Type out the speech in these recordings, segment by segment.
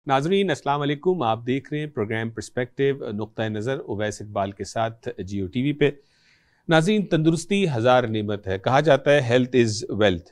नाजरीन अस्सलाम वालेकुम। आप देख रहे हैं प्रोग्राम पर्सपेक्टिव नुक्ता नज़र उवैस इकबाल के साथ जियो टीवी पे। नाजरीन, तंदुरुस्ती हज़ार नेमत है, कहा जाता है हेल्थ इज़ वेल्थ,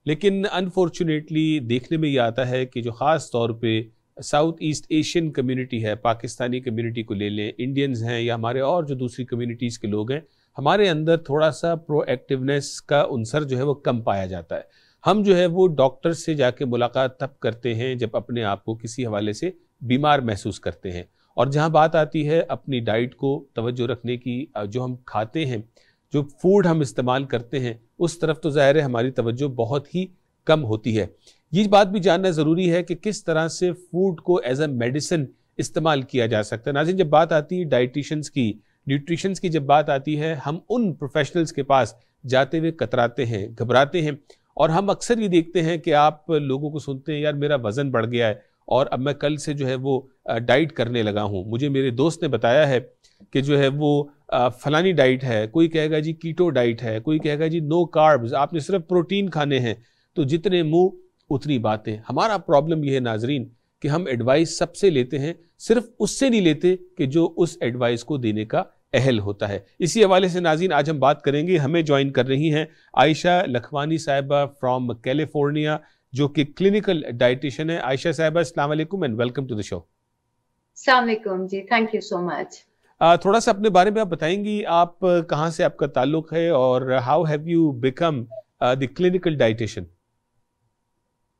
लेकिन अनफॉर्चुनेटली देखने में ये आता है कि जो ख़ास तौर पे साउथ ईस्ट एशियन कम्युनिटी है, पाकिस्तानी कम्युनिटी को ले लें, इंडियंस हैं या हमारे और जो दूसरी कम्युनिटीज़ के लोग हैं, हमारे अंदर थोड़ा सा प्रोएक्टिवनेस का उनसर जो है वो कम पाया जाता है। हम जो है वो डॉक्टर से जाके मुलाकात तब करते हैं जब अपने आप को किसी हवाले से बीमार महसूस करते हैं, और जहाँ बात आती है अपनी डाइट को तवज्जो रखने की, जो हम खाते हैं, जो फूड हम इस्तेमाल करते हैं, उस तरफ तो ज़ाहिर है हमारी तवज्जो बहुत ही कम होती है। ये बात भी जानना ज़रूरी है कि किस तरह से फूड को एज अ मेडिसिन इस्तेमाल किया जा सकता है। नाज़रीन, जब बात आती है डाइटिशियंस की, न्यूट्रिशंस की जब बात आती है, हम उन प्रोफेशनल्स के पास जाते हुए कतराते हैं, घबराते हैं, और हम अक्सर ये देखते हैं कि आप लोगों को सुनते हैं, यार मेरा वज़न बढ़ गया है और अब मैं कल से जो है वो डाइट करने लगा हूँ। मुझे मेरे दोस्त ने बताया है कि जो है वो फलानी डाइट है, कोई कहेगा जी कीटो डाइट है, कोई कहेगा जी नो कार्ब्स, आपने सिर्फ प्रोटीन खाने हैं। तो जितने मुंह उतनी बातें। हमारा प्रॉब्लम यह है नाजरीन कि हम एडवाइस सबसे लेते हैं, सिर्फ उससे नहीं लेते कि जो उस एडवाइस को देने का अहल होता है। इसी हवाले से नाज़रीन आज हम बात करेंगे। हमें ज्वाइन कर रही हैं आयशा लखवानी साहिबा फ्रॉम कैलिफोर्निया, जो कि क्लिनिकल डाइटिशियन है। आयशा साहिबा, अस्सलाम वालेकुम and welcome to the show. अस्सलाम वालेकुम जी, थैंक यू सो मच। थोड़ा सा अपने बारे में आप बताएंगी, आप कहाँ से आपका ताल्लुक है और how have you become the clinical dietitian?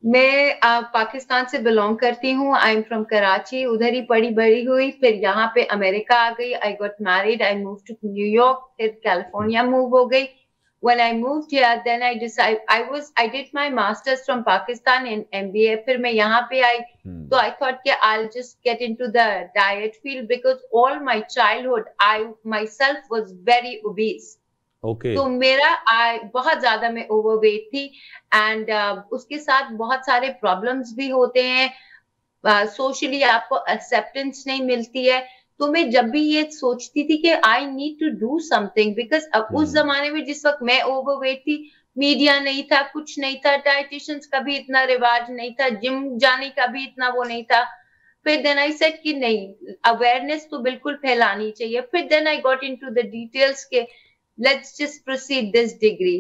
मैं पाकिस्तान से बिलोंग करती हूँ। आई एम फ्रॉम कराची, उधर ही पढ़ी बड़ी हुई, फिर यहाँ पे अमेरिका आ गई। I got married, I move to New York, फिर कैलिफोर्निया मूव हो गई। When I moved here, then I did my masters from Pakistan in MBA. फिर मैं यहाँ पे आई, तो I thought कि I'll just get into the diet field because all my childhood I myself was very obese. Okay. तो मेरा बहुत ज्यादा मैं ओवरवेट थी, एंड उसके साथ बहुत सारे प्रॉब्लम्स भी होते हैं। सोशली आपको एक्सेप्टेंस नहीं मिलती है। तो मैं जब भी ये सोचती थी कि I need to do something, because उस जमाने में जिस वक्त मैं ओवरवेट थी, मीडिया नहीं था, कुछ नहीं था, डाइटिशियंस का भी इतना रिवाज नहीं था, जिम जाने का भी इतना वो नहीं था। फिर देन आई सेड कि नहीं, अवेयरनेस तो बिल्कुल फैलानी चाहिए। फिर then I got into the details के let's just proceed this degree.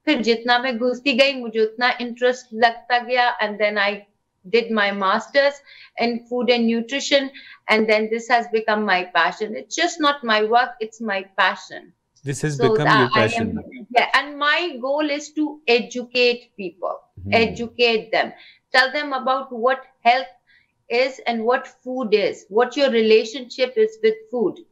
फिर जितना मैं घुसती गई, मुझे उतना इंटरेस्ट लगता गया, and then I did my masters in food and nutrition, and then this has become my passion. It's just not my work, it's my passion. This has become your passion. Yeah, and my goal is to educate people, educate them, tell them about what health is and what food is, what your relationship is with food.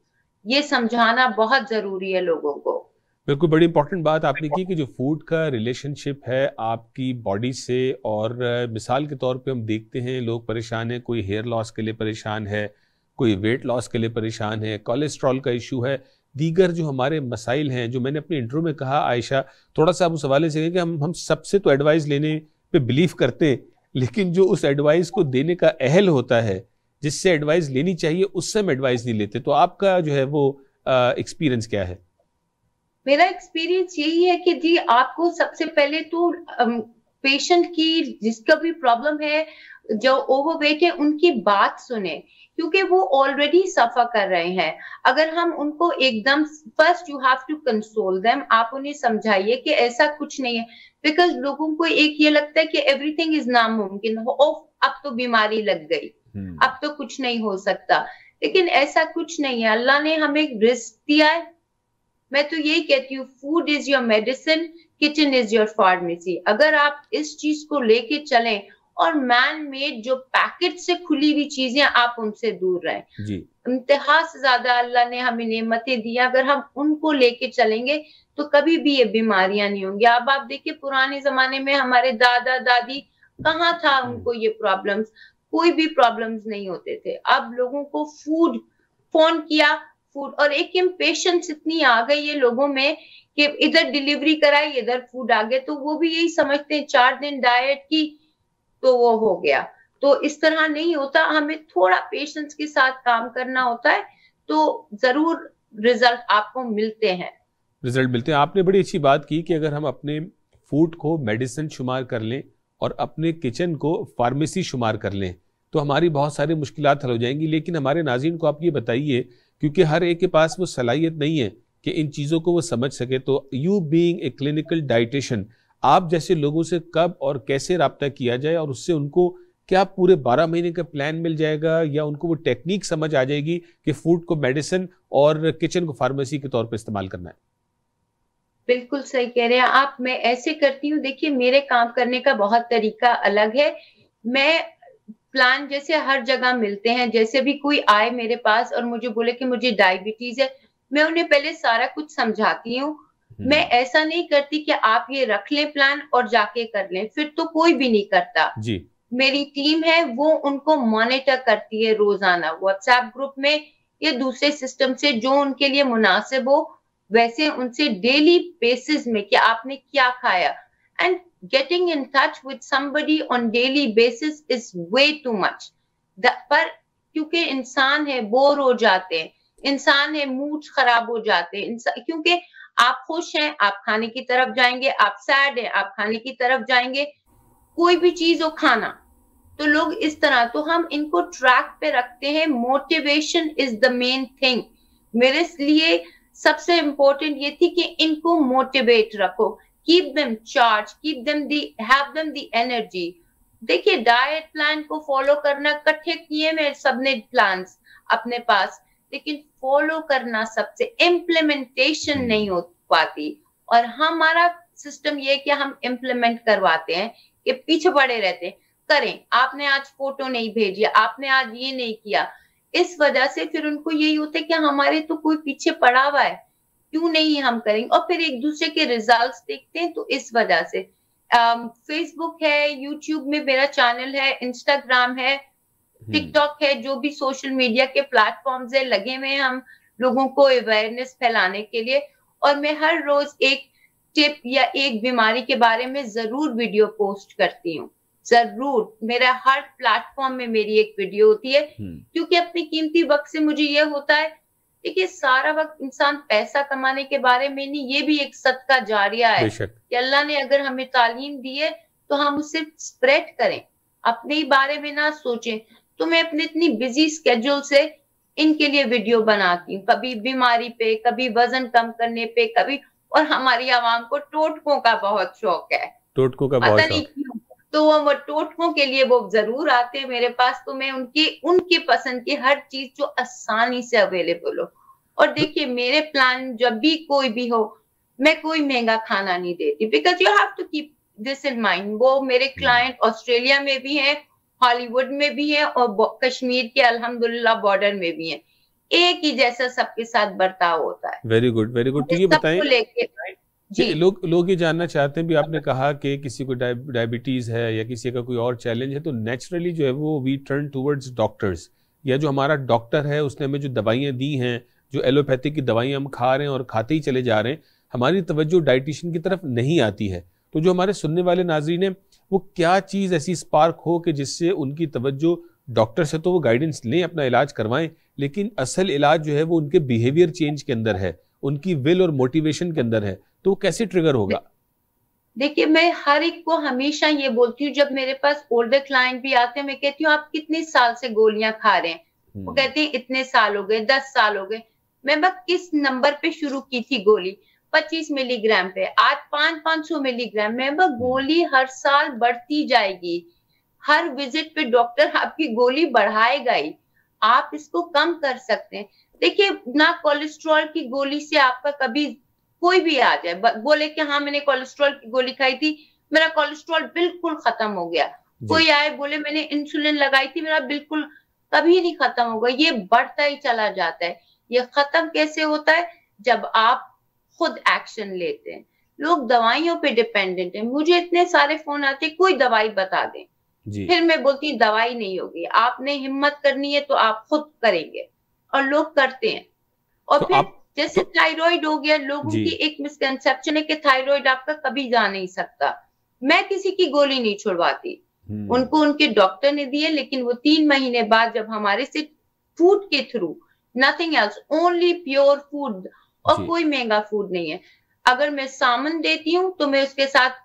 ये समझाना बहुत जरूरी है लोगों को। बिल्कुल, बड़ी important बात आपने की कि जो फूड का रिलेशनशिप है आपकी बॉडी से, और मिसाल के तौर पे हम देखते हैं लोग परेशान हैं, कोई हेयर लॉस के लिए परेशान है, कोई वेट लॉस के लिए परेशान है, कोलेस्ट्रॉल का इशू है, दीगर जो हमारे मसाइल हैं, जो मैंने अपने इंट्रो में कहा। आयशा, थोड़ा सा आप उस हवाले से कि हम सबसे तो एडवाइस लेने पे बिलीव करते हैं, लेकिन जो उस एडवाइस को देने का अहल होता है, जिससे एडवाइस लेनी चाहिए, उससे हम एडवाइस नहीं लेते। तो आपका जो है वो एक्सपीरियंस क्या है? मेरा एक्सपीरियंस यही है कि जी आपको सबसे पहले तो पेशेंट की, जिसका भी प्रॉब्लम है, जो ओवरवेट है, उनकी बात सुने, क्योंकि वो ऑलरेडी सफर कर रहे हैं। अगर हम उनको एकदम, first you have to console them, आप उन्हें समझाइए कि ऐसा कुछ नहीं है। बिकॉज लोगों को एक ये लगता है कि एवरीथिंग इज नामुमकिन, अब तो बीमारी लग गई, अब तो कुछ नहीं हो सकता, लेकिन ऐसा कुछ नहीं है। अल्लाह ने हमें रिस्क दिया है। मैं तो यही कहती हूँ, food is your medicine, kitchen is your pharmacy. अगर आप इस चीज को लेके चलें, और मैन मेड जो पैकेट से खुली हुई चीजें, आप उनसे दूर रहें। इंतहा से ज्यादा अल्लाह ने हमें नेमतें दी, अगर हम उनको लेके चलेंगे तो कभी भी ये बीमारियां नहीं होंगी। अब आप देखिए, पुराने जमाने में हमारे दादा दादी कहाँ था, उनको ये प्रॉब्लम्स, कोई भी प्रॉब्लम्स नहीं होते थे। अब लोगों को फूड, फोन किया फूड, और एक इम्पेशंस इतनी आ गई है लोगों में कि इधर डिलीवरी कराई, इधर फूड आ गया, तो वो भी यही समझते हैं 4 दिन डाइट की तो वो हो गया। तो इस तरह नहीं होता, हमें थोड़ा पेशेंस के साथ काम करना होता है, तो जरूर रिजल्ट आपको मिलते हैं। आपने बड़ी अच्छी बात की कि अगर हम अपने फूड को मेडिसिन शुमार कर लें और अपने किचन को फार्मेसी शुमार कर लें, तो हमारी बहुत सारी मुश्किलात हल हो जाएंगी। लेकिन हमारे नाज़रीन को आप ये बताइए, क्योंकि हर एक के पास वो सलाहियत नहीं है कि इन चीज़ों को वो समझ सके, तो you being a clinical dietitian, आप जैसे लोगों से कब और कैसे रब्ता किया जाए, और उससे उनको क्या पूरे 12 महीने का प्लान मिल जाएगा, या उनको वो टेक्निक समझ आ जाएगी कि फूड को मेडिसिन और किचन को फार्मेसी के तौर पर इस्तेमाल करना है? बिल्कुल सही कह रहे हैं आप। मैं ऐसे करती हूँ, देखिए मेरे काम करने का बहुत तरीका अलग है। मैं प्लान जैसे हर जगह मिलते हैं, जैसे भी कोई आए मेरे पास और मुझे बोले कि मुझे डायबिटीज है, मैं उन्हें पहले सारा कुछ समझाती हूँ। मैं ऐसा नहीं करती कि आप ये रख लें प्लान और जाके कर लें, फिर तो कोई भी नहीं करता जी। मेरी टीम है वो उनको मॉनिटर करती है रोजाना, व्हाट्सएप ग्रुप में या दूसरे सिस्टम से, जो उनके लिए मुनासिब हो वैसे उनसे डेली बेसिस में कि आपने क्या खाया। And getting in touch with somebody on daily basis is way too much. पर क्योंकि इंसान है, बोर हो जाते हैं, इंसान है, मूड खराब हो जाते हैं, क्योंकि आप खुश हैं आप खाने की तरफ जाएंगे, आप सैड हैं आप खाने की तरफ जाएंगे, कोई भी चीज हो खाना। तो लोग इस तरह, तो हम इनको ट्रैक पे रखते हैं। Motivation is the main thing. मेरे लिए सबसे इंपॉर्टेंट ये थी कि इनको मोटिवेट रखो, keep them charge, keep them the, have them the energy. देखिए डाइट प्लान को फॉलो करना, इकट्ठे किए में सबने प्लान्स अपने पास, लेकिन फॉलो करना सबसे, इम्प्लीमेंटेशन नहीं हो पाती। और हमारा सिस्टम ये कि हम इम्प्लीमेंट करवाते हैं, कि पीछे पड़े रहते हैं, करें, आपने आज फोटो नहीं भेजी, आपने आज ये नहीं किया। इस वजह से फिर उनको यही होता है कि हमारे तो कोई पीछे पड़ा हुआ है, क्यों नहीं हम करेंगे, और फिर एक दूसरे के रिजल्ट्स देखते हैं। तो इस वजह से फेसबुक है, यूट्यूब में मेरा चैनल है, इंस्टाग्राम है, टिकटॉक है, जो भी सोशल मीडिया के प्लेटफॉर्म्स है, लगे हुए हैं हम लोगों को अवेयरनेस फैलाने के लिए। और मैं हर रोज एक टिप या एक बीमारी के बारे में जरूर वीडियो पोस्ट करती हूँ, जरूर। मेरा हर प्लेटफॉर्म में मेरी एक वीडियो होती है, क्योंकि अपने कीमती वक्त से मुझे ये होता है, देखिए सारा वक्त इंसान पैसा कमाने के बारे में नहीं, ये भी एक सदका जारिया है कि अल्लाह ने अगर हमें तालीम दी है तो हम उसे स्प्रेड करें, अपने ही बारे में ना सोचें। तो मैं अपने इतनी बिजी स्केड्यूल से इनके लिए वीडियो बनाती हूँ, कभी बीमारी पे, कभी वजन कम करने पे, कभी, और हमारी आवाम को टोटकों का बहुत शौक है, टोटकों का बहुत शौक, तो वो टोटकों के लिए वो जरूर आते हैं मेरे पास। तो मैं उनकी पसंद की हर चीज जो आसानी से अवेलेबल हो। और देखिए मेरे प्लान जब भी कोई भी हो, मैं कोई महंगा खाना नहीं देती, because you have to keep this in mind. वो मेरे क्लाइंट ऑस्ट्रेलिया में भी हैं, हॉलीवुड में भी हैं, और कश्मीर के अल्हम्दुलिल्लाह बॉर्डर में भी हैं। एक ही जैसा सबके साथ बर्ताव होता है। Very good, very good. तो ये बताएं, जी, लोग ये जानना चाहते हैं भी, आपने कहा कि किसी को डायबिटीज है या किसी का कोई और चैलेंज है, तो नेचुरली जो है वो वी टर्न टूवर्ड्स डॉक्टर्स, या जो हमारा डॉक्टर है उसने हमें जो दवाइयाँ दी हैं, जो एलोपैथिक की दवाइयाँ हम खा रहे हैं और खाते ही चले जा रहे हैं, हमारी तवज्जो डाइटिशियन की तरफ नहीं आती है। तो जो हमारे सुनने वाले नाजरीन हैं, वो क्या चीज़ ऐसी स्पार्क हो कि जिससे उनकी तवज्जो, डॉक्टर से तो वो गाइडेंस लें, अपना इलाज करवाएं, लेकिन असल इलाज जो है वो उनके बिहेवियर चेंज के अंदर है, उनकी विल और मोटिवेशन के अंदर है, तो वो कैसे ट्रिगर होगा? देखिए मैं हर एक को हमेशा ये बोलती हूँ, जब मेरे पास ओल्डर क्लाइंट भी आते हैं, मैं कहती हूँ आप कितने साल से गोलियां खा रहे हैं? वो कहते हैं इतने साल हो गए, 10 साल हो गए। मैं बस किस नंबर पे शुरू की थी गोली? 25 मिलीग्राम पे, आज 500 मिलीग्राम। मैं बस गोली हर साल बढ़ती जाएगी, हर विजिट पे डॉक्टर आपकी गोली बढ़ाएगा ही, आप इसको कम कर सकते हैं। देखिए ना, कोलेस्ट्रॉल की गोली से आपका कभी, कोई भी आ जाए बोले कि हाँ मैंने कोलेस्ट्रॉल की गोली खाई थी, मेरा कोलेस्ट्रॉल बिल्कुल खत्म हो गया, कोई आए बोले मैंने इंसुलिन लगाई थी, मेरा बिल्कुल कभी नहीं खत्म होगा, ये बढ़ता ही चला जाता है। ये खत्म कैसे होता है? जब आप खुद एक्शन लेते हैं। लोग दवाइयों पे डिपेंडेंट है, मुझे इतने सारे फोन आते कोई दवाई बता दें, फिर मैं बोलती हूँ दवाई नहीं होगी, आपने हिम्मत करनी है तो आप खुद करेंगे, और लोग करते हैं। और तो फिर जैसे थायराइड हो गया, लोगों की एक मिसकंसेप्शन है कि थायराइड आपका कभी जा नहीं सकता। मैं किसी की गोली नहीं छुड़वाती, उनको उनके डॉक्टर ने दी है, लेकिन वो 3 महीने बाद जब हमारे से फूड के through, nothing else, only pure food, और कोई महंगा फूड नहीं है। अगर मैं सामन देती हूँ तो मैं उसके साथ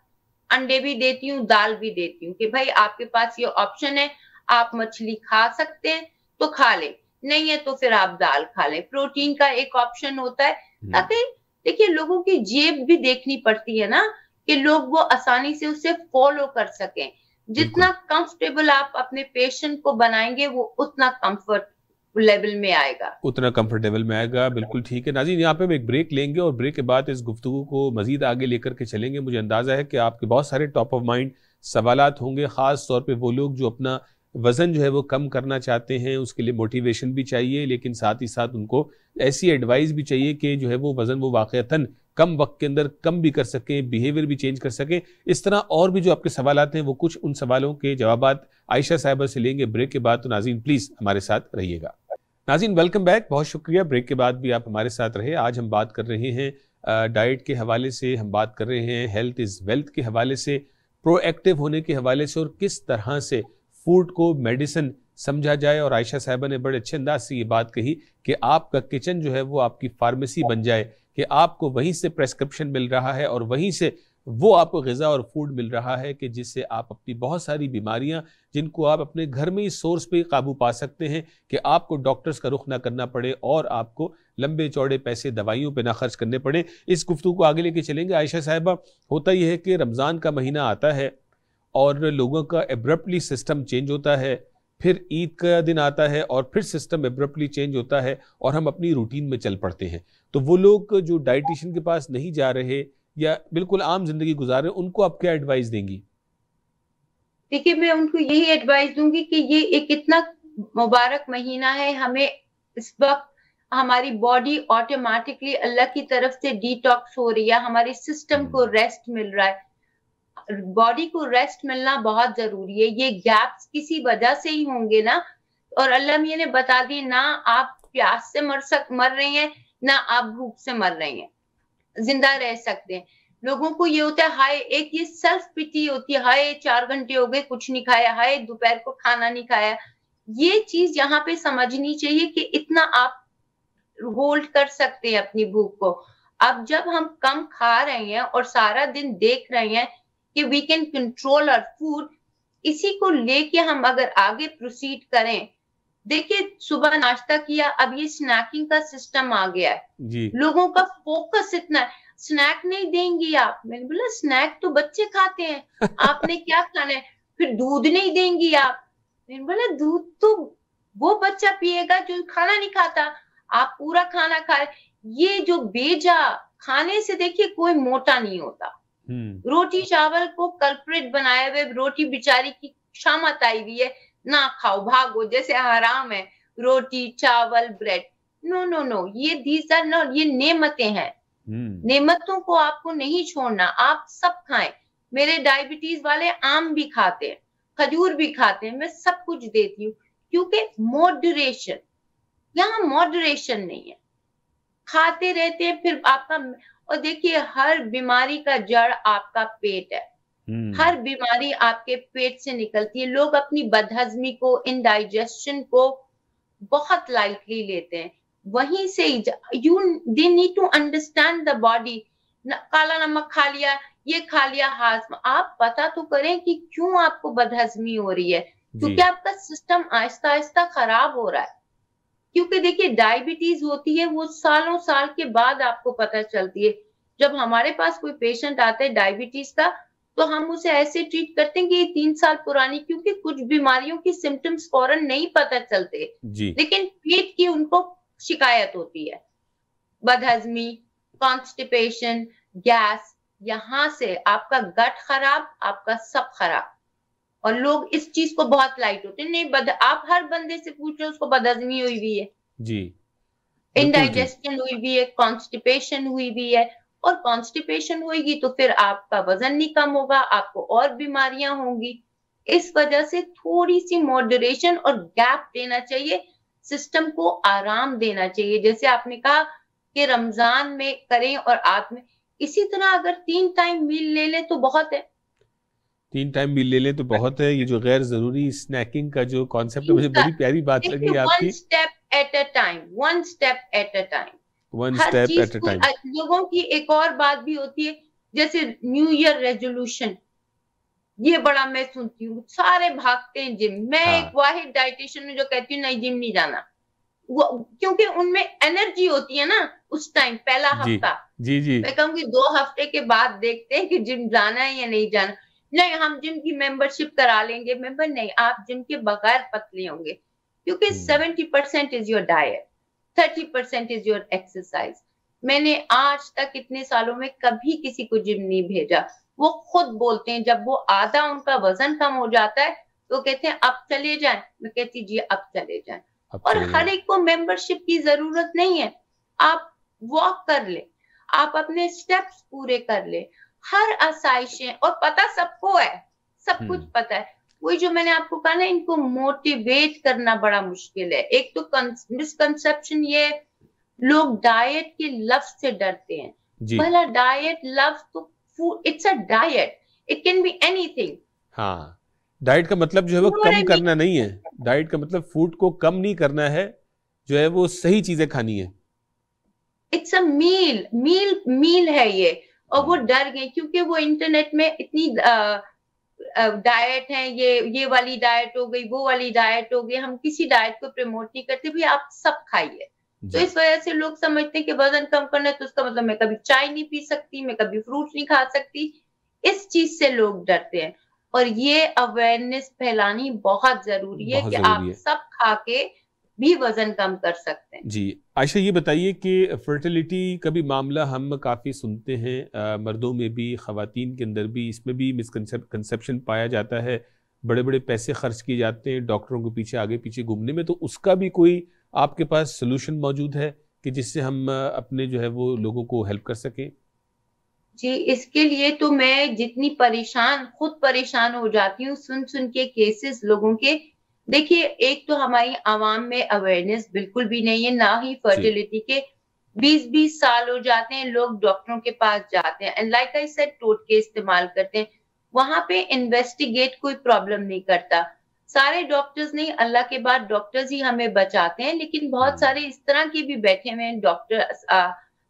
अंडे भी देती हूँ, दाल भी देती हूँ, कि भाई आपके पास ये ऑप्शन है, आप मछली खा सकते हैं तो खा लें, नहीं है तो फिर आप दाल खा लें। प्रोटीन का एक ऑप्शन होता है, ताकि देखिए लोगों की जेब भी देखनी पड़ती है ना, कि लोग वो आसानी से उसे फॉलो कर सकें। जितना कंफर्टेबल आप अपने पेशेंट को बनाएंगे वो उतना कंफर्ट लेवल में आएगा, उतना कंफर्टेबल में आएगा। बिल्कुल ठीक है नाज़रीन, यहाँ पे हम एक ब्रेक लेंगे और ब्रेक के बाद इस गुफ्तगू को मजीद आगे लेकर के चलेंगे। मुझे अंदाज़ा है कि आपके बहुत सारे टॉप ऑफ माइंड सवालात होंगे, ख़ास तौर पे वो लोग जो अपना वज़न जो है वो कम करना चाहते हैं, उसके लिए मोटिवेशन भी चाहिए, लेकिन साथ ही साथ उनको ऐसी एडवाइस भी चाहिए कि जो है वो वज़न वो वाक़तन कम वक्त के अंदर कम भी कर सकें, बिहेवियर भी चेंज कर सकें। इस तरह और भी जो आपके सवालात हैं वो कुछ उन सवालों के जवाबात आयशा साहिबा से लेंगे ब्रेक के बाद। तो नाज़रीन प्लीज़ हमारे साथ रहिएगा। नाज़रीन वेलकम बैक, बहुत शुक्रिया, ब्रेक के बाद भी आप हमारे साथ रहे। आज हम बात कर रहे हैं डाइट के हवाले से, हम बात कर रहे हैं हेल्थ इज़ वेल्थ के हवाले से, प्रोएक्टिव होने के हवाले से, और किस तरह से फूड को मेडिसिन समझा जाए। और आयशा साहिबा ने बड़े अच्छे अंदाज से ये बात कही कि आपका किचन जो है वो आपकी फार्मेसी बन जाए, कि आपको वहीं से प्रेस्क्रिप्शन मिल रहा है और वहीं से वो आपको ग़िज़ा और फूड मिल रहा है कि जिससे आप अपनी बहुत सारी बीमारियां जिनको आप अपने घर में ही सोर्स पे काबू पा सकते हैं, कि आपको डॉक्टर्स का रुख ना करना पड़े और आपको लंबे चौड़े पैसे दवाइयों पे ना खर्च करने पड़े। इस गुफ्तगू को आगे लेके चलेंगे। आयशा साहिबा, होता यह है कि रमज़ान का महीना आता है और लोगों का एब्रप्टली सिस्टम चेंज होता है, फिर ईद का दिन आता है और फिर सिस्टम एब्रप्टली चेंज होता है और हम अपनी रूटीन में चल पड़ते हैं। तो वो लोग जो डाइटिशियन के पास नहीं जा रहे या बिल्कुल आम जिंदगी गुजार रहे, उनको आप क्या एडवाइस देंगी? देखिए, मैं उनको यही एडवाइस दूंगी कि ये एक इतना मुबारक महीना है, हमें इस वक्त हमारी बॉडी ऑटोमेटिकली अल्लाह की तरफ से डिटॉक्स हो रही है, हमारे सिस्टम को रेस्ट मिल रहा है। बॉडी को रेस्ट मिलना बहुत जरूरी है। ये गैप्स किसी वजह से ही होंगे ना, और अल्लाह मियां ने बता दी, ना आप प्यास से मर रहे हैं, ना आप भूख से मर रहे हैं, जिंदा रह सकते हैं। लोगों को ये होता है, हाय, एक ये सेल्फ पिटी होती है, हाय 4 घंटे हो गए कुछ नहीं खाया, हाय दोपहर को खाना नहीं खाया। ये चीज यहाँ पे समझनी चाहिए कि इतना आप होल्ड कर सकते हैं अपनी भूख को। अब जब हम कम खा रहे हैं और सारा दिन देख रहे हैं कि we can control our food, इसी को लेके हम अगर आगे प्रोसीड करें। देखिए, सुबह नाश्ता किया, अब ये स्नैकिंग का सिस्टम आ गया है जी। लोगों का फोकस इतना है, स्नैक नहीं देंगी आप। मैंने बोला स्नैक तो बच्चे खाते हैं, आपने क्या खाना है? फिर दूध नहीं देंगी आप। मैंने बोला दूध तो वो बच्चा पिएगा जो खाना नहीं खाता, आप पूरा खाना खा रहे। ये जो बेजा खाने से देखिए कोई मोटा नहीं होता। रोटी चावल को कल्प्रिट बनाए हुए, रोटी बेचारी की शामत आई हुई है, ना खाओ भागो, जैसे हराम है रोटी चावल ब्रेड। नो नो नो, ये दीज आर नॉट, ये नेमतें हैं। नेमतों को आपको नहीं छोड़ना, आप सब खाएं। मेरे डायबिटीज वाले आम भी खाते हैं, खजूर भी खाते हैं, मैं सब कुछ देती हूँ, क्योंकि मॉडरेशन, यहाँ मॉडरेशन नहीं है, खाते रहते हैं फिर आपका। और देखिए, हर बीमारी का जड़ आपका पेट है, हर बीमारी आपके पेट से निकलती है। लोग अपनी बदहजमी को, इनडाइजेशन को बहुत लाइटली लेते हैं, वहीं से they need to understand the body. काला नमक खा लिया, ये खा लिया, हाजमा, आप पता तो करें कि क्यों आपको बदहजमी हो रही है, क्योंकि आपका सिस्टम आहिस्ता आहिस्ता खराब हो रहा है। क्योंकि देखिए, डायबिटीज होती है वो सालों साल के बाद आपको पता चलती है। जब हमारे पास कोई पेशेंट आता है डायबिटीज का, तो हम उसे ऐसे ट्रीट करते हैं कि ये 3 साल पुरानी, क्योंकि कुछ बीमारियों की सिम्टम्स फौरन नहीं पता चलते, लेकिन पेट की उनको शिकायत होती है, बदहजमी, कॉन्स्टिपेशन, गैस। यहाँ से आपका गट खराब, आपका सब खराब। और लोग इस चीज को बहुत लाइट होते हैं। नहीं, आप हर बंदे से पूछ रहे, उसको बदहजमी हुई हुई है जी, इंडाइजेशन हुई हुई है, कॉन्स्टिपेशन हुई हुई है। और कॉन्स्टिपेशन होगी तो फिर आपका वजन नहीं कम होगा, आपको और बीमारियां होंगी। इस वजह से थोड़ी सी मॉडरेशन और गैप देना चाहिए, सिस्टम को आराम देना चाहिए। जैसे आपने कहा कि रमजान में करें और आप में, इसी तरह अगर 3 टाइम मील ले लें तो बहुत है। 3 टाइम मील ले लें तो बहुत है। ये जो गैर जरूरी स्नैकिंग का जो कॉन्सेप्ट है, मुझे बड़ी प्यारी बात लगी आपकी। One step at a time, one step at a time, one step at a time. लोगों की एक और बात भी होती है, जैसे न्यू ईयर रेजोल्यूशन, ये बड़ा मैं सुनती हूँ, सारे भागते हैं जिम। मैं हाँ। एक वाहिद डाइटिशियन हूँ जो कहती हूँ नहीं जिम नहीं जाना, वो क्योंकि उनमें एनर्जी होती है ना उस टाइम, पहला जी हफ्ता। जी जी। मैं कहूंगी 2 हफ्ते के बाद देखते हैं कि जिम जाना है या नहीं जाना। नहीं, हम जिम की मेंबरशिप करा लेंगे। मेंबर नहीं, आप जिम के बगैर पतले होंगे, क्योंकि 70% is your diet, 30% is your exercise. मैंने आज तक इतने सालों में कभी किसी को जिम नहीं भेजा। वो खुद बोलते हैं, जब वो आधा उनका वजन कम हो जाता है तो कहते हैं अब चले जाएं। मैं कहती जी अब चले जाएं। और हर एक को मेंबरशिप की जरूरत नहीं है। आप वॉक कर ले, आप अपने स्टेप्स पूरे कर ले, हर आसाइशें, और पता सबको है, सब कुछ पता है। वही जो मैंने आपको कहा ना, इनको मोटिवेट करना बड़ा मुश्किल है। एक तो मिसकंसेप्शन ये, लोग डाइट के लफ्ज से डरते हैं। भला डाइट लफ्ज तो food, it's a diet, it can be anything. हाँ, डाइट का मतलब जो है वो कम करना नहीं है, डाइट का मतलब फूड को कम नहीं करना है, जो है वो सही चीजें खानी है। इट्स अ मील है ये। और वो डर गए क्योंकि वो इंटरनेट में इतनी डाइट है, ये वाली डाइट हो गई, वो वाली डाइट हो गई। हम किसी डाइट को प्रमोट नहीं करते, भी आप सब खाइए। तो इस वजह से लोग समझते हैं कि वजन कम करना है तो उसका मतलब मैं कभी चाय नहीं पी सकती, मैं कभी फ्रूट नहीं खा सकती। इस चीज से लोग डरते हैं, और ये अवेयरनेस फैलानी बहुत जरूरी है कि आप सब खा के भी वजन कम कर सकते हैं। जी आयशा, ये बताइए कि फर्टिलिटी का भी मामला हम काफ़ी सुनते हैं, मर्दों में भी ख़वातीन के अंदर भी, इसमें भी मिसकंसेप्शन पाया जाता है। बड़े बड़े पैसे खर्च किए जाते हैं डॉक्टरों के पीछे आगे पीछे घूमने में, तो उसका भी कोई आपके पास सोल्यूशन मौजूद है कि जिससे हम अपने जो है वो लोगों को हेल्प कर सकें? जी, इसके लिए तो मैं जितनी खुद परेशान हो जाती हूँ सुन सुन के केसेस लोगों के। देखिए, एक तो हमारी आवाम में अवेयरनेस बिल्कुल भी नहीं है, ना ही फर्टिलिटी के। 20-20 साल हो जाते हैं, लोग डॉक्टरों के पास जाते हैं एंड लाइक आई सेड टोटके इस्तेमाल करते हैं। वहां पे इन्वेस्टिगेट कोई प्रॉब्लम नहीं करता। सारे डॉक्टर्स नहीं, अल्लाह के बाद डॉक्टर्स ही हमें बचाते हैं, लेकिन बहुत सारे इस तरह के भी बैठे हुए हैं डॉक्टर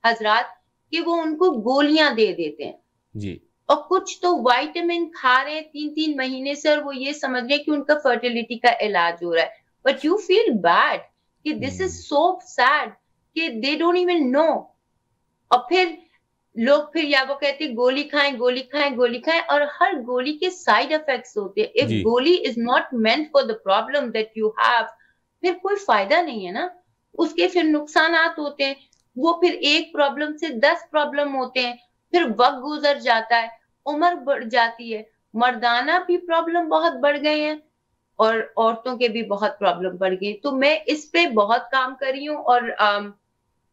हजरात कि वो उनको गोलियां दे देते हैं जी। और कुछ तो विटामिन खा रहे हैं 3-3 महीने से, और वो ये समझ रहे हैं कि उनका फर्टिलिटी का इलाज हो रहा है। बट यू फील बैड कि दिस इज सो सैड कि दे डोंट इवन नो। और फिर लोग या वो कहते हैं गोली खाएं गोली खाएं गोली खाएं, और हर गोली के साइड इफेक्ट्स होते हैं। इफ गोली is not meant for the problem that you have, फिर कोई फायदा नहीं है ना, उसके फिर नुकसानात होते हैं। वो फिर एक प्रॉब्लम से 10 प्रॉब्लम होते हैं, फिर वक्त गुजर जाता है, उम्र बढ़ जाती है, मर्दाना भी प्रॉब्लम बहुत बढ़ गए हैं और औरतों के भी बहुत प्रॉब्लम बढ़ गए। तो मैं इस पे बहुत काम कर रही हूँ, और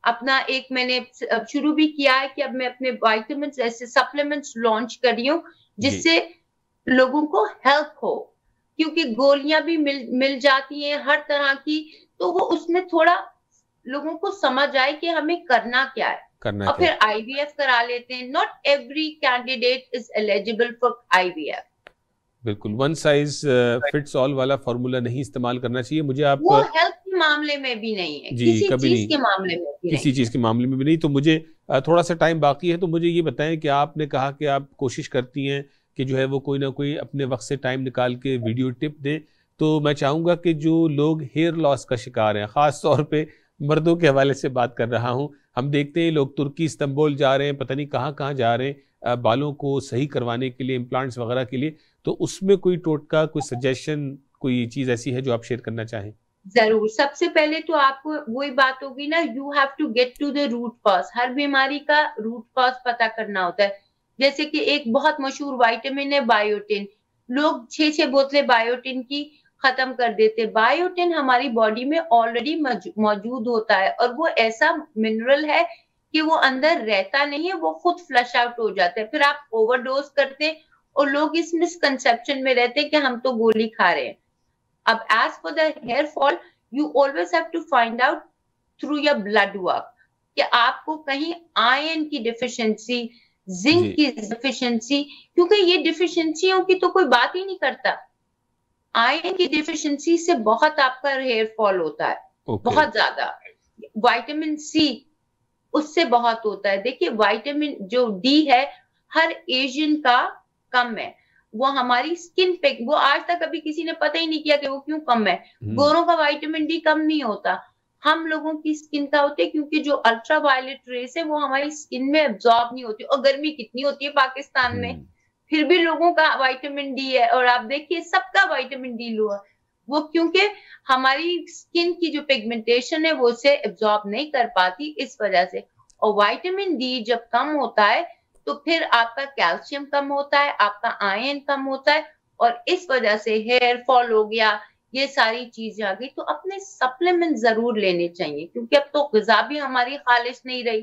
अपना एक मैंने शुरू भी किया है कि अब मैं अपने विटामिन्स ऐसे सप्लीमेंट्स लॉन्च कर रही हूँ जिससे लोगों को हेल्प हो, क्योंकि गोलियां भी मिल जाती हैं हर तरह की। तो वो उसमें थोड़ा लोगों को समझ आए कि हमें करना क्या है, और फिर आईवीएफ करा लेते हैं। Not every candidate is eligible for IVF. बिल्कुल वन साइज फिट्स ऑल वाला फॉर्मूला नहीं इस्तेमाल करना चाहिए। मुझे आप वो हेल्थ के मामले में भी नहीं है, जी, किसी चीज के मामले में भी किसी चीज के मामले में भी नहीं। तो मुझे थोड़ा सा टाइम बाकी है, तो मुझे ये बताएं कि आपने कहा कि आप कोशिश करती हैं कि जो है वो कोई ना कोई अपने वक्त से टाइम निकाल के वीडियो टिप दें। तो मैं चाहूँगा कि जो लोग हेयर लॉस का शिकार हैं, ख़ास तौर पे मर्दों के हवाले से बात कर रहा हूँ, हम देखते हैं लोग तुर्की इस्तांबुल जा रहे हैं, पता नहीं कहाँ कहाँ जा रहे हैं बालों को सही करवाने के लिए, इम्प्लांट्स वगैरह के लिए। तो उसमें कोई टोटका, कोई सजेशन, कोई चीज़ ऐसी है जो आप शेयर करना चाहें? जरूर। सबसे पहले तो आपको वही बात होगी ना, you have to get to the root cause. हर बीमारी का रूट कॉज पता करना होता है। जैसे कि एक बहुत मशहूर विटामिन है बायोटिन, लोग 6-6 बोतलें बायोटिन की खत्म कर देते। बायोटिन हमारी बॉडी में ऑलरेडी मौजूद होता है, और वो ऐसा मिनरल है कि वो अंदर रहता नहीं है, वो खुद फ्लश आउट हो जाता है। फिर आप ओवरडोज करते हैं, और लोग इस मिसकंसेप्शन में रहते हैं कि हम तो गोली खा रहे हैं। अब as for the hair fall, you always have to find out through your blood work कि आपको कहीं आयरन की डिफिशिएंसी, जिंक की डिफिशिएंसी, क्योंकि ये डिफिशिएंसियों की तो कोई बात ही नहीं करता। आयरन की डिफिशिएंसी से बहुत आपका हेयर फॉल होता है, बहुत ज्यादा। विटामिन सी, उससे बहुत होता है। देखिए, विटामिन जो डी है हर एशियन का कम है। वो हमारी स्किन पे, वो आज तक अभी किसी ने पता ही नहीं किया कि वो क्यों कम है। गोरों का विटामिन डी कम नहीं होता, हम लोगों की स्किन का होता है, क्योंकि जो अल्ट्रा वायलेट रेस है वो हमारी स्किन में एब्जॉर्ब नहीं होती। और गर्मी कितनी होती है पाकिस्तान में, फिर भी लोगों का विटामिन डी है, और आप देखिए सबका विटामिन डी लो है, वो क्योंकि हमारी स्किन की जो पिगमेंटेशन है वो उसे एब्जॉर्ब नहीं कर पाती, इस वजह से। और विटामिन डी जब कम होता है तो फिर आपका कैल्शियम कम होता है, आपका आयरन कम होता है, और इस वजह से हेयर फॉल हो गया, ये सारी चीजें आ गई। तो अपने सप्लीमेंट जरूर लेने चाहिए, क्योंकि अब तो गुज़ा भी हमारी खालिश नहीं रही।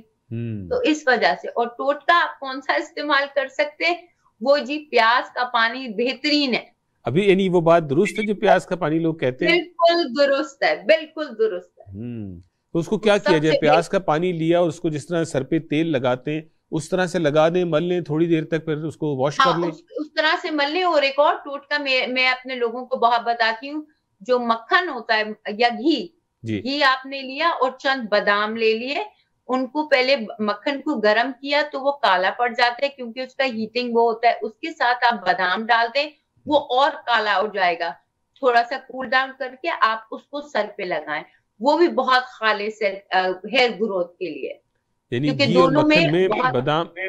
तो इस वजह से। और टोटका आप कौन सा इस्तेमाल कर सकते हैं, वो जी प्याज का पानी बेहतरीन है। अभी यानी वो बात दुरुस्त है जो प्याज का पानी लोग कहते हैं? बिल्कुल दुरुस्त है, बिल्कुल दुरुस्त है। तो उसको क्या किया जाए? प्याज का पानी लिया और उसको जिस तरह सर पे तेल लगाते हैं उस तरह से लगा दें, मल लें थोड़ी देर तक, फिर उसको वॉश कर लें? उस तरह से मल लें। और एक और टोटका मैं अपने लोगों को बहुत बताती हूँ, जो मक्खन होता है या घी आपने लिया और चंद बादाम ले लिए, उनको पहले मक्खन को गर्म किया तो वो काला पड़ जाता है, क्योंकि उसका हीटिंग वो होता है। उसके साथ आप बादाम डाल दें, वो और काला हो जाएगा। थोड़ा सा कूल डाउन करके आप उसको सर पे लगाएं, वो भी बहुत खालिश है हेयर ग्रोथ के लिए। यानी घी और मक्खन में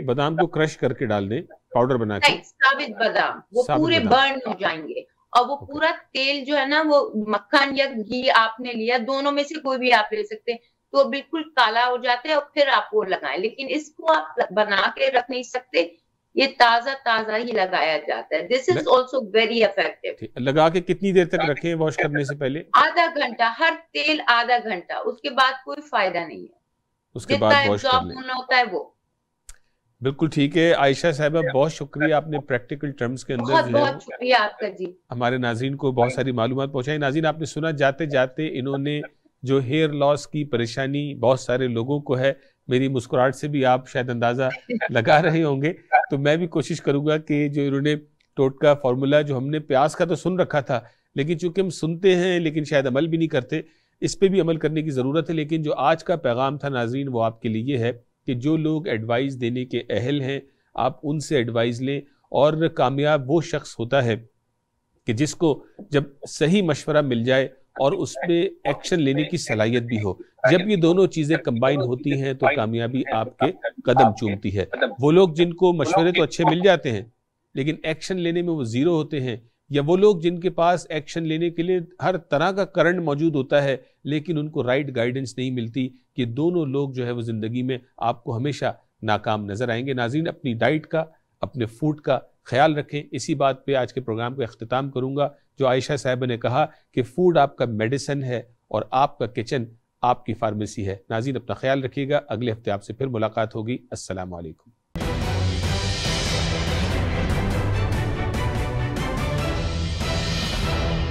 बादाम को क्रश करके डाल दें, पाउडर बना के? साबित बादाम, वो पूरे बर्न हो जाएंगे, और वो पूरा तेल जो है ना, वो मक्खन या घी आपने लिया, दोनों में से कोई भी आप ले सकते हैं, तो बिल्कुल काला हो जाता है, और फिर आप वो लगाएं। लेकिन इसको आप बना के रख नहीं सकते, ये ताजा ताजा ही लगाया जाता है। This is also very effective. लगा के कितनी देर तक रखें वॉश करने से पहले? आधा घंटा, हर तेल आधा घंटा, उसके बाद कोई फायदा नहीं है। उसके बाद वॉश कर लें, होता है वो। बिल्कुल ठीक है आयशा साहिबा, बहुत शुक्रिया, आपने प्रैक्टिकल टर्म्स के अंदर जो है बहुत शुक्रिया आपका जी, हमारे नाज़रीन को बहुत सारी मालूमात पहुंचाई। नाज़रीन, आपने सुना, जाते जाते इन्होंने जो हेयर लॉस की परेशानी बहुत सारे लोगों को है, मेरी मुस्कुराहट से भी आप शायद अंदाजा लगा रहे होंगे। तो मैं भी कोशिश करूंगा कि जो इन्होंने टोटका फार्मूला, जो हमने प्याज का तो सुन रखा था, लेकिन चूंकि हम सुनते हैं लेकिन शायद अमल भी नहीं करते, इस पे भी अमल करने की ज़रूरत है। लेकिन जो आज का पैगाम था नाज़रीन, वो आपके लिए है कि जो लोग एडवाइस देने के अहल हैं, आप उनसे एडवाइस लें। और कामयाब वो शख्स होता है कि जिसको जब सही मशवरा मिल जाए और उस पर एक्शन लेने की सलाहियत भी हो। जब ये दोनों चीज़ें कंबाइन होती हैं तो कामयाबी आपके कदम चूमती है। वो लोग जिनको मशवरे तो अच्छे मिल जाते हैं लेकिन एक्शन लेने में वो ज़ीरो होते हैं, या वो लोग जिनके पास एक्शन लेने के लिए हर तरह का करंट मौजूद होता है लेकिन उनको राइट गाइडेंस नहीं मिलती, कि दोनों लोग जो है वो ज़िंदगी में आपको हमेशा नाकाम नज़र आएंगे। नाज़रीन, अपनी डाइट का, अपने फूड का ख्याल रखें। इसी बात पे आज के प्रोग्राम का अख्तिताम करूंगा। जो आयशा साहब ने कहा कि फूड आपका मेडिसिन है और आपका किचन आपकी फार्मेसी है। नाज़रीन, अपना ख्याल रखिएगा। अगले हफ्ते आपसे फिर मुलाकात होगी। अस्सलाम वालेकुम।